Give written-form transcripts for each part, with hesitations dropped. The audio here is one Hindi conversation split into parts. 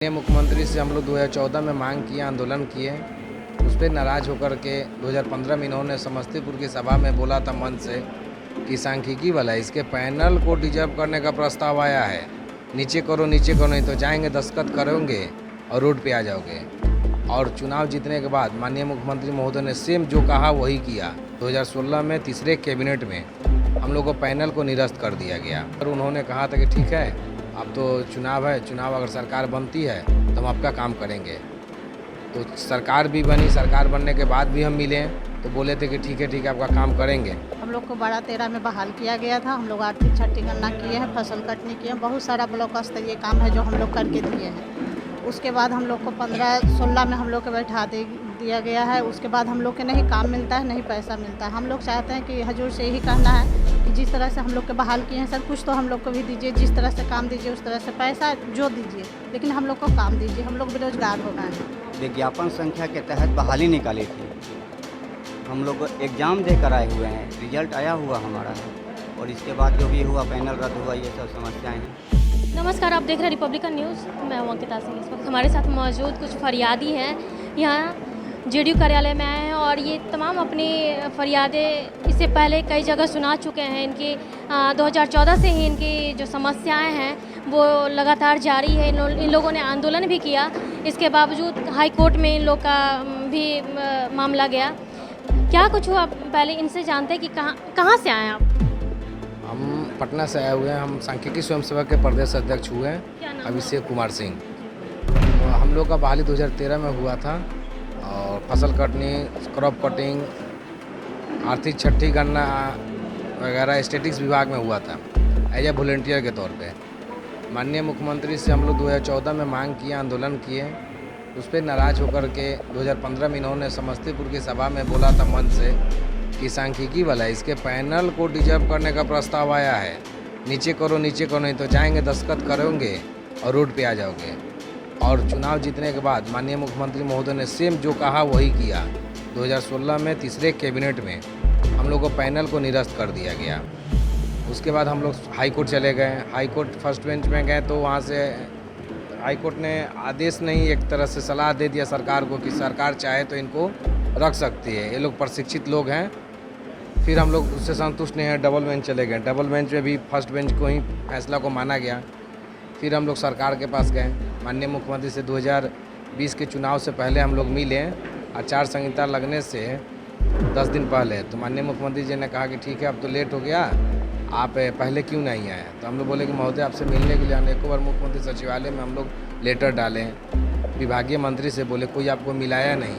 मुख्यमंत्री से हम लोग 2014 में मांग किए, आंदोलन किए। उस पर नाराज़ होकर के 2015 में इन्होंने समस्तीपुर की सभा में बोला था मंच से कि सांख्यिकी वाला इसके पैनल को डिजर्व करने का प्रस्ताव आया है, नीचे करो नहीं तो जाएंगे, दस्तखत करोगे और रोड पे आ जाओगे। और चुनाव जीतने के बाद माननीय मुख्यमंत्री महोदय ने सेम जो कहा वही किया। 2016 में तीसरे कैबिनेट में हम लोग को पैनल को निरस्त कर दिया गया और उन्होंने कहा था कि ठीक है, अब तो चुनाव है, चुनाव अगर सरकार बनती है तो हम आपका काम करेंगे। तो सरकार भी बनी, सरकार बनने के बाद भी हम मिले तो बोले थे कि ठीक है आपका काम करेंगे। हम लोग को 12-13 में बहाल किया गया था। हम लोग आर्थिक छठी गणना किए हैं, फसल कटनी किए हैं, बहुत सारा ब्लॉक स्तरीय काम है जो हम लोग करके दिए हैं। उसके बाद हम लोग को 15-16 में हम लोग को बैठा दिया गया है। उसके बाद हम लोग के नहीं काम मिलता है, नहीं पैसा मिलता है। हम लोग चाहते हैं कि हजूर से यही कहना है कि जिस तरह से हम लोग के बहाल किए हैं सर, कुछ तो हम लोग को भी दीजिए। जिस तरह से काम दीजिए उस तरह से पैसा जो दीजिए, लेकिन हम लोग को काम दीजिए। हम लोग बेरोजगार हो गए हैं। विज्ञापन संख्या के तहत बहाली निकाली थी। हम लोग एग्ज़ाम देकर आए हुए हैं, रिजल्ट आया हुआ हमारा है और इसके बाद जो भी हुआ, पैनल रद्द हुआ, ये सब समस्याएं हैं। नमस्कार, आप देख रहे हैं रिपब्लिकन न्यूज़। मैं हूं अंकिता सिंह। इस वक्त हमारे साथ मौजूद कुछ फरियादी हैं, यहाँ जेडीयू कार्यालय में आए हैं और ये तमाम अपनी फरियादें इससे पहले कई जगह सुना चुके हैं। इनकी 2014 से ही इनकी जो समस्याएं हैं वो लगातार जारी है। इन लोगों ने आंदोलन भी किया, इसके बावजूद हाई कोर्ट में इन लोग का भी मामला गया। क्या कुछ हुआ, पहले इनसे जानते हैं कि कहाँ से आए आप? हम पटना से आए हुए हैं। हम सांख्यिकी स्वयंसेवक के प्रदेश अध्यक्ष हुए हैं, अभिषेक कुमार सिंह। हम लोग का बहाली 2013 में हुआ था और फसल कटनी, क्रॉप कटिंग, आर्थिक छठी गणना वगैरह स्टेटिक्स विभाग में हुआ था एज ए वॉलंटियर के तौर पे। माननीय मुख्यमंत्री से हम लोग 2014 में मांग किए, आंदोलन किए। उस पर नाराज़ होकर के 2015 में इन्होंने समस्तीपुर की सभा में बोला था मंच से कि सांख्यिकी वाला इसके पैनल को डिजर्व करने का प्रस्ताव आया है, नीचे करो नहीं तो जाएंगे, दस्तखत करोगे और रोड पे आ जाओगे। और चुनाव जीतने के बाद माननीय मुख्यमंत्री महोदय ने सेम जो कहा वही किया। 2016 में तीसरे कैबिनेट में हम लोग को पैनल को निरस्त कर दिया गया। उसके बाद हम लोग हाई कोर्ट चले गए। हाई कोर्ट फर्स्ट बेंच में गए तो वहाँ से हाई कोर्ट ने आदेश नहीं, एक तरह से सलाह दे दिया सरकार को कि सरकार चाहे तो इनको रख सकती है, ये लोग प्रशिक्षित लोग हैं। फिर हम लोग उससे संतुष्ट नहीं हैं, डबल बेंच चले गए। डबल बेंच में भी फर्स्ट बेंच को ही फैसला को माना गया। फिर हम लोग सरकार के पास गए। माननीय मुख्यमंत्री से 2020 के चुनाव से पहले हम लोग मिले, आचार संहिता लगने से 10 दिन पहले। तो माननीय मुख्यमंत्री जी ने कहा कि ठीक है, अब तो लेट हो गया, आप पहले क्यों नहीं आए। तो हम लोग बोले कि महोदय आपसे मिलने के लिए अनेकों बार मुख्यमंत्री सचिवालय में हम लोग लेटर डालें, विभागीय मंत्री से बोले, कोई आपको मिलाया नहीं।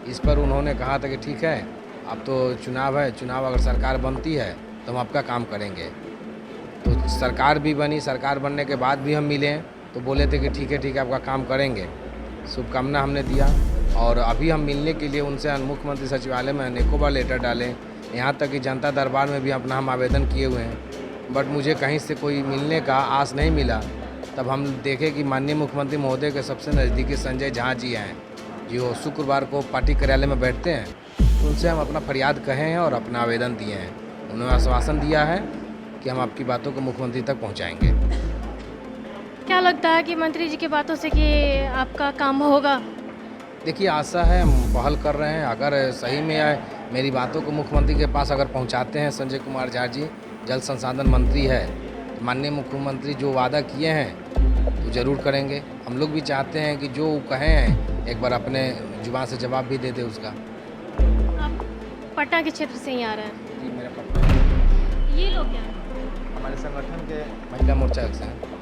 इस पर उन्होंने कहा था कि ठीक है, अब तो चुनाव है, चुनाव अगर सरकार बनती है तो हम आपका काम करेंगे। तो सरकार भी बनी, सरकार बनने के बाद भी हम मिले तो बोले थे कि ठीक है आपका काम करेंगे। शुभकामना हमने दिया और अभी हम मिलने के लिए उनसे मुख्यमंत्री सचिवालय में अनेकों बार लेटर डालें, यहाँ तक कि जनता दरबार में भी अपना हम आवेदन किए हुए हैं, बट मुझे कहीं से कोई मिलने का आस नहीं मिला। तब हम देखे कि माननीय मुख्यमंत्री महोदय के सबसे नज़दीकी संजय झा जी हैं, जो शुक्रवार को पार्टी कार्यालय में बैठते हैं। तो उनसे हम अपना फरियाद कहे हैं और अपना आवेदन दिए हैं। उन्होंने आश्वासन दिया है कि हम आपकी बातों को मुख्यमंत्री तक पहुँचाएँगे। क्या लगता है कि मंत्री जी की बातों से कि आपका काम होगा? देखिए, आशा है, हम पहल कर रहे हैं। अगर सही में मेरी बातों को मुख्यमंत्री के पास अगर पहुंचाते हैं संजय कुमार झा जी, जल संसाधन मंत्री है, तो माननीय मुख्यमंत्री जो वादा किए हैं तो ज़रूर करेंगे। हम लोग भी चाहते हैं कि जो कहे हैं एक बार अपने जुबान से जवाब भी दे दे उसका। आप पटना के क्षेत्र से ही आ रहे हैं? जी, मेरा पटना। ये लोग क्या हैं? हमारे संगठन के महिला मोर्चा से हैं।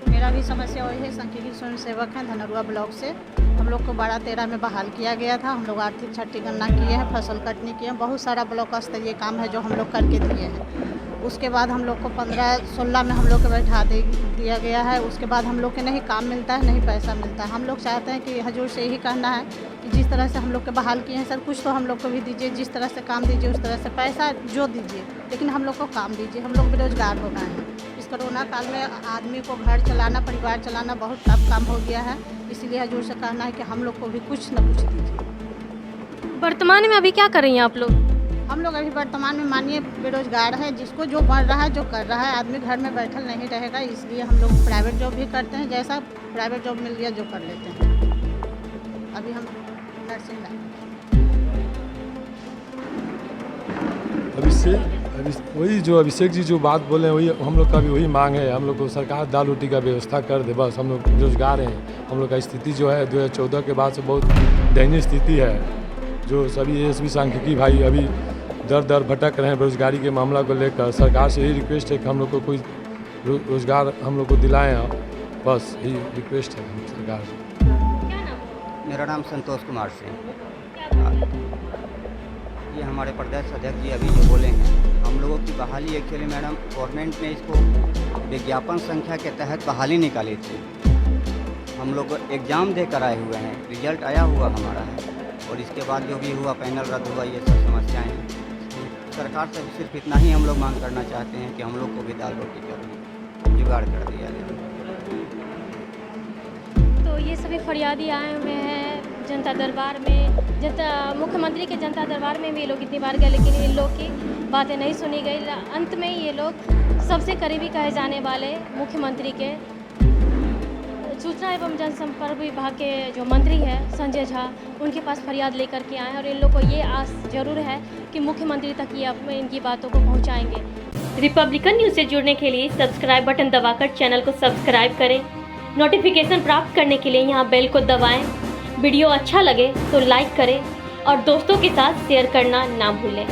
मेरा भी समस्या वही है, सांख्यिकी स्वयंसेवक हैं धनरुआ ब्लॉक से। हम लोग को 12-13 में बहाल किया गया था। हम लोग आर्थिक छठी गणना किए हैं, फसल कटनी किए हैं, बहुत सारा ब्लॉक स्तरीय काम है जो हम लोग करके दिए हैं। उसके बाद हम लोग को 15-16 में हम लोग को बैठा दिया गया है। उसके बाद हम लोग के नहीं काम मिलता है, नहीं पैसा मिलता है। हम लोग चाहते हैं कि हजूर से यही कहना है कि जिस तरह से हम लोग के बहाल किए हैं सर, कुछ तो हम लोग को भी दीजिए। जिस तरह से काम दीजिए उस तरह से पैसा जो दीजिए, लेकिन हम लोग को काम दीजिए। हम लोग बेरोजगार हो गए हैं। इस कोरोना काल में आदमी को घर चलाना, परिवार चलाना बहुत टफ काम हो गया है। इसीलिए हजूर से कहना है कि हम लोग को भी कुछ न कुछ दीजिए। वर्तमान में अभी क्या कर रही हैं आप लोग? हम लोग अभी वर्तमान में मानिए बेरोजगार है, जिसको जो बढ़ रहा है जो कर रहा है, आदमी घर में बैठल नहीं रहेगा, इसलिए हम लोग प्राइवेट जॉब भी करते हैं, जैसा प्राइवेट जॉब मिल गया जो कर लेते हैं। अभी हम नर्सिंग लाइन। वही जो अभिषेक जी जो बात बोले हैं वही हम लोग का भी वही मांग है। हम लोग को सरकार दाल रोटी का व्यवस्था कर दे, बस। हम लोग बेरोजगार हैं। हम लोग का स्थिति जो है 2014 के बाद से बहुत दयनीय स्थिति है। जो सभी एसपी सांख्यिकी भाई अभी दर दर भटक रहे हैं बेरोजगारी के मामला को लेकर। सरकार से यही रिक्वेस्ट है कि हम लोग को कोई रोजगार हम लोग को दिलाएं, बस यही रिक्वेस्ट है सरकार से। मेरा नाम संतोष कुमार सिंह। ये हमारे प्रदेश अध्यक्ष जी अभी जो बोले हैं, हम लोगों की बहाली एक्चुअली मैडम गवर्नमेंट ने इसको विज्ञापन संख्या के तहत बहाली निकाली थी। हम लोग एग्ज़ाम दे कर आए हुए हैं, रिजल्ट आया हुआ हमारा है, और इसके बाद जो भी हुआ पैनल रद्द हुआ, ये सब समस्याएं हैं। सरकार से सिर्फ इतना ही हम लोग मांग करना चाहते हैं कि हम लोग को भी दाल रोटी का जुगाड़ कर दिया जाए। तो ये सभी फरियादी आए हुए हैं जनता दरबार में, मुख्यमंत्री के जनता दरबार में भी ये लोग इतनी बार गए, लेकिन इन लोग की बातें नहीं सुनी गई। अंत में ये लोग सबसे करीबी कहे जाने वाले मुख्यमंत्री के सूचना एवं जनसंपर्क विभाग के जो मंत्री हैं संजय झा, उनके पास फरियाद लेकर के आए, और इन लोग को ये आस जरूर है कि मुख्यमंत्री तक ये इनकी बातों को पहुँचाएँगे। रिपब्लिकन न्यूज़ से जुड़ने के लिए सब्सक्राइब बटन दबाकर चैनल को सब्सक्राइब करें। नोटिफिकेशन प्राप्त करने के लिए यहाँ बेल को दबाएं। वीडियो अच्छा लगे तो लाइक करें और दोस्तों के साथ शेयर करना ना भूलें।